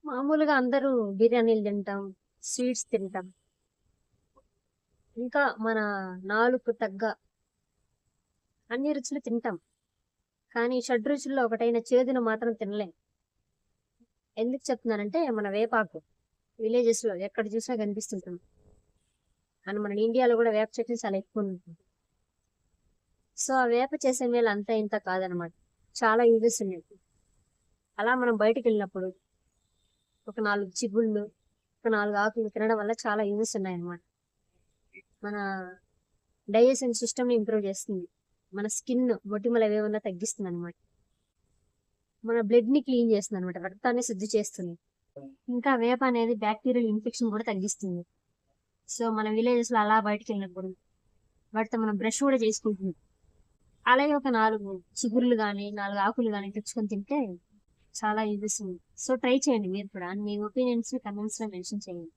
మామూలుగా అందరూ బిర్యానీలు తింటాం, స్వీట్స్ తింటాం. ఇంకా మన నాలుకకు తగ్గ అన్ని రుచులు తింటాం. కానీ షడ్‌రుచుల్లో ఒకటైన చేదును మాత్రం తినలేం. ఎందుకు చెప్తున్నానంటే మన వేపాకు విలేజెస్‌లో ఎక్కడ చూసినా కనిపిస్తుంటుంది. అండ్ మన ఇండియాలో కూడా వేప చెట్లు చాలా ఎక్కువుంటుంది. సో, ఆ వేప చేసే మేలు అంతా ఇంతా కాదనమాట. చాలా యూజెస్ ఉన్నాయి. అలా మనం బయటికెళ్ళినప్పుడు ఒక 4 చిగుళ్ళు, ఒక 4 ఆకులు తినడం వల్ల చాలా యూజెస్ ఉన్నాయన్నమాట. మన డైజెషన్ సిస్టమ్‌ని ఇంప్రూవ్ చేస్తుంది. మన స్కిన్ మొటిమలు అవేవన్నా తగ్గిస్తుందన్నమాట. మన బ్లడ్‌ని క్లీన్ చేస్తుందన్నమాట. రక్తాన్ని శుద్ధి చేస్తుంది. ఇంకా వేప అనేది బాక్టీరియల్ ఇన్ఫెక్షన్ కూడా తగ్గిస్తుంది. సో, మన విలేజెస్‌లో అలా బయటికెళ్ళినప్పుడు వాటితో మనం బ్రష్ కూడా చేసుకుంటున్నాం. అలాగే ఒక 4 చిగుర్లు గాని, 4 ఆకులు గాని తెచ్చుకొని తింటే చాలా యూజెస్ ఉంది. సో, ట్రై చేయండి మీరు కూడా. మీ ఒపీనియన్స్‌ని కమెంట్స్‌లో మెన్షన్ చేయండి.